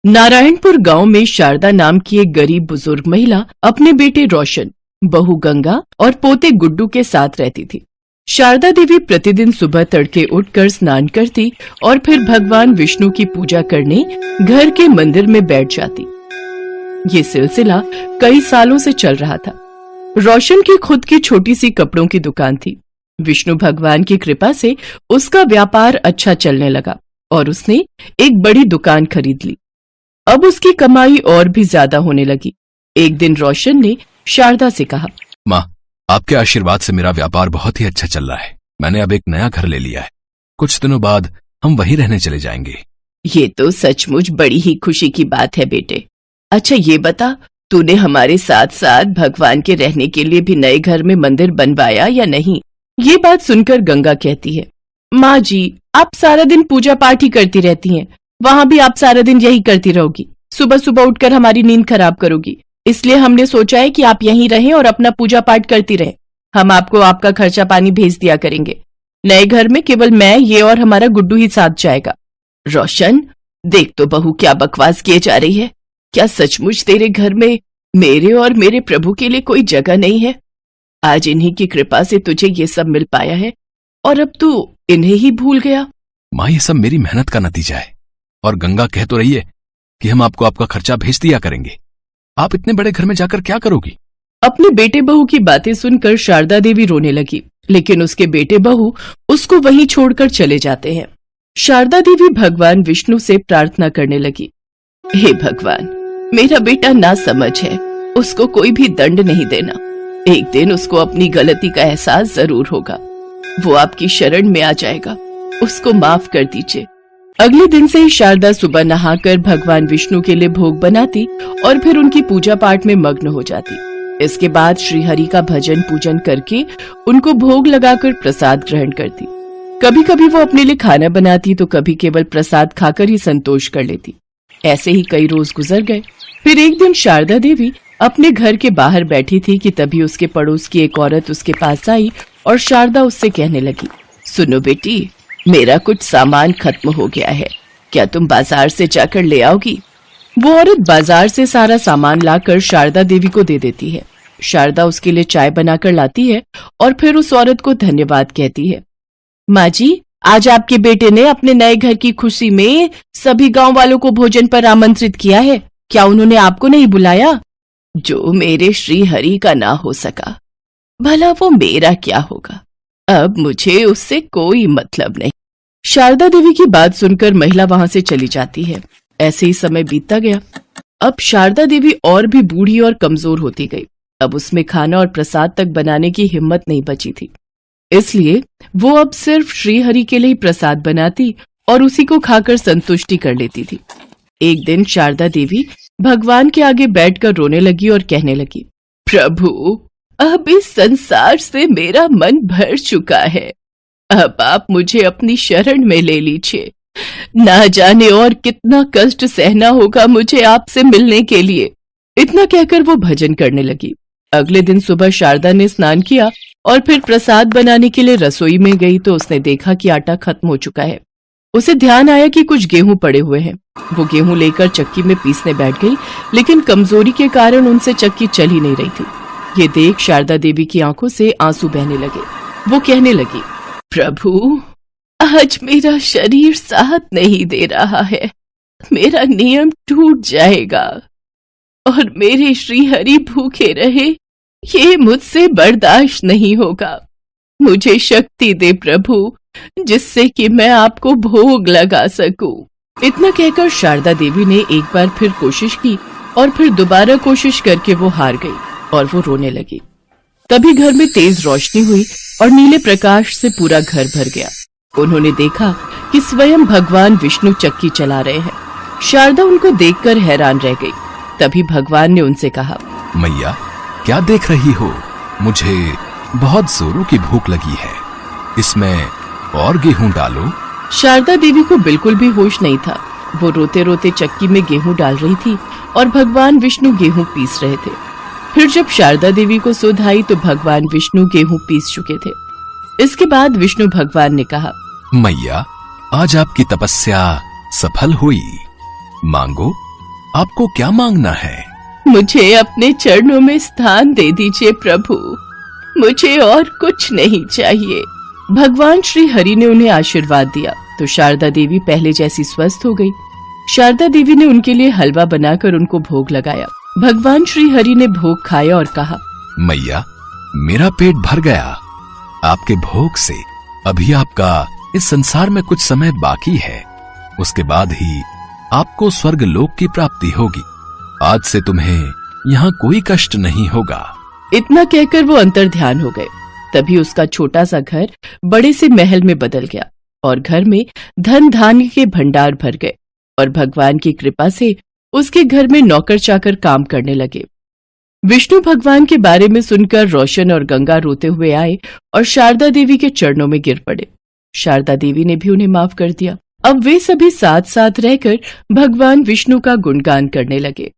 नारायणपुर गांव में शारदा नाम की एक गरीब बुजुर्ग महिला अपने बेटे रोशन, बहू गंगा और पोते गुड्डू के साथ रहती थी। शारदा देवी प्रतिदिन सुबह तड़के उठकर स्नान करती और फिर भगवान विष्णु की पूजा करने घर के मंदिर में बैठ जाती। ये सिलसिला कई सालों से चल रहा था। रोशन की खुद की छोटी सी कपड़ों की दुकान थी। विष्णु भगवान की कृपा से उसका व्यापार अच्छा चलने लगा और उसने एक बड़ी दुकान खरीद ली। अब उसकी कमाई और भी ज्यादा होने लगी। एक दिन रोशन ने शारदा से कहा, माँ, आपके आशीर्वाद से मेरा व्यापार बहुत ही अच्छा चल रहा है। मैंने अब एक नया घर ले लिया है। कुछ दिनों बाद हम वहीं रहने चले जाएंगे। ये तो सचमुच बड़ी ही खुशी की बात है बेटे। अच्छा ये बता, तूने हमारे साथ साथ भगवान के रहने के लिए भी नए घर में मंदिर बनवाया या नहीं? ये बात सुनकर गंगा कहती है, माँ जी, आप सारा दिन पूजा पाठ ही करती रहती हैं। वहाँ भी आप सारा दिन यही करती रहोगी। सुबह सुबह उठकर हमारी नींद खराब करोगी। इसलिए हमने सोचा है कि आप यहीं रहें और अपना पूजा पाठ करती रहें। हम आपको आपका खर्चा पानी भेज दिया करेंगे। नए घर में केवल मैं, ये और हमारा गुड्डू ही साथ जाएगा। रोशन, देख तो बहू क्या बकवास किए जा रही है। क्या सचमुच तेरे घर में मेरे और मेरे प्रभु के लिए कोई जगह नहीं है? आज इन्हीं की कृपा से तुझे ये सब मिल पाया है और अब तू इन्हें ही भूल गया। माँ, ये सब मेरी मेहनत का नतीजा है। और गंगा कह तो रही है कि हम आपको आपका खर्चा भेज दिया करेंगे। आप इतने बड़े घर में जाकर क्या करोगी? अपने बेटे बहू की बातें सुनकर शारदा देवी रोने लगी, लेकिन उसके बेटे बहू उसको वहीं छोड़कर चले जाते हैं। शारदा देवी भगवान विष्णु से प्रार्थना करने लगी, हे भगवान, मेरा बेटा नासमझ है, उसको कोई भी दंड नहीं देना। एक दिन उसको अपनी गलती का एहसास जरूर होगा। वो आपकी शरण में आ जाएगा। उसको माफ कर दीजिए। अगले दिन से ही शारदा सुबह नहाकर भगवान विष्णु के लिए भोग बनाती और फिर उनकी पूजा पाठ में मग्न हो जाती। इसके बाद श्री हरि का भजन पूजन करके उनको भोग लगाकर प्रसाद ग्रहण करती। कभी कभी वो अपने लिए खाना बनाती तो कभी केवल प्रसाद खाकर ही संतोष कर लेती। ऐसे ही कई रोज गुजर गए। फिर एक दिन शारदा देवी अपने घर के बाहर बैठी थी कि तभी उसके पड़ोस की एक औरत उसके पास आई और शारदा उससे कहने लगी, सुनो बेटी, मेरा कुछ सामान खत्म हो गया है। क्या तुम बाजार से जाकर ले आओगी? वो औरत बाजार से सारा सामान लाकर शारदा देवी को दे देती है। शारदा उसके लिए चाय बनाकर लाती है और फिर उस औरत को धन्यवाद कहती है। माँ जी, आज आपके बेटे ने अपने नए घर की खुशी में सभी गांव वालों को भोजन पर आमंत्रित किया है। क्या उन्होंने आपको नहीं बुलाया? जो मेरे श्री हरि का ना हो सका, भला वो मेरा क्या होगा? अब मुझे उससे कोई मतलब नहीं। शारदा देवी की बात सुनकर महिला वहां से चली जाती है। ऐसे ही समय बीतता गया। अब शारदा देवी और भी बूढ़ी और कमजोर होती गई। अब उसमें खाना और प्रसाद तक बनाने की हिम्मत नहीं बची थी। इसलिए वो अब सिर्फ श्री हरि के लिए प्रसाद बनाती और उसी को खाकर संतुष्टि कर लेती थी। एक दिन शारदा देवी भगवान के आगे बैठकर रोने लगी और कहने लगी, प्रभु, अब इस संसार से मेरा मन भर चुका है। अब आप मुझे अपनी शरण में ले लीजिए। ना जाने और कितना कष्ट सहना होगा मुझे आपसे मिलने के लिए। इतना कहकर वो भजन करने लगी। अगले दिन सुबह शारदा ने स्नान किया और फिर प्रसाद बनाने के लिए रसोई में गई तो उसने देखा कि आटा खत्म हो चुका है। उसे ध्यान आया कि कुछ गेहूं पड़े हुए हैं। वो गेहूं लेकर चक्की में पीसने बैठ गई, लेकिन कमजोरी के कारण उनसे चक्की चल ही नहीं रही थी। ये देख शारदा देवी की आंखों से आंसू बहने लगे। वो कहने लगी, प्रभु, आज मेरा शरीर साथ नहीं दे रहा है। मेरा नियम टूट जाएगा और मेरे श्री हरि भूखे रहे, ये मुझसे बर्दाश्त नहीं होगा। मुझे शक्ति दे प्रभु, जिससे कि मैं आपको भोग लगा सकूं। इतना कहकर शारदा देवी ने एक बार फिर कोशिश की और फिर दोबारा कोशिश करके वो हार गई और वो रोने लगी। तभी घर में तेज रोशनी हुई और नीले प्रकाश से पूरा घर भर गया। उन्होंने देखा कि स्वयं भगवान विष्णु चक्की चला रहे हैं। शारदा उनको देखकर हैरान रह गई। तभी भगवान ने उनसे कहा, मैया, क्या देख रही हो? मुझे बहुत जोरों की भूख लगी है। इसमें और गेहूं डालो। शारदा देवी को बिल्कुल भी होश नहीं था। वो रोते रोते चक्की में गेहूं डाल रही थी और भगवान विष्णु गेहूं पीस रहे थे। फिर जब शारदा देवी को सुध आई तो भगवान विष्णु गेहूं पीस चुके थे। इसके बाद विष्णु भगवान ने कहा, मैया, आज आपकी तपस्या सफल हुई। मांगो आपको क्या मांगना है? मुझे अपने चरणों में स्थान दे दीजिए प्रभु, मुझे और कुछ नहीं चाहिए। भगवान श्री हरि ने उन्हें आशीर्वाद दिया तो शारदा देवी पहले जैसी स्वस्थ हो गई। शारदा देवी ने उनके लिए हलवा बनाकर उनको भोग लगाया। भगवान श्री हरि ने भोग खाया और कहा, मैया, मेरा पेट भर गया। आपके भोग से अभी आपका इस संसार में कुछ समय बाकी है, उसके बाद ही आपको स्वर्ग लोक की प्राप्ति होगी। आज से तुम्हें यहाँ कोई कष्ट नहीं होगा। इतना कहकर वो अंतर ध्यान हो गए। तभी उसका छोटा सा घर बड़े से महल में बदल गया और घर में धन धान्य के भंडार भर गए और भगवान की कृपा से उसके घर में नौकर चाकर काम करने लगे। विष्णु भगवान के बारे में सुनकर रोशन और गंगा रोते हुए आए और शारदा देवी के चरणों में गिर पड़े। शारदा देवी ने भी उन्हें माफ कर दिया। अब वे सभी साथ साथ रहकर भगवान विष्णु का गुणगान करने लगे।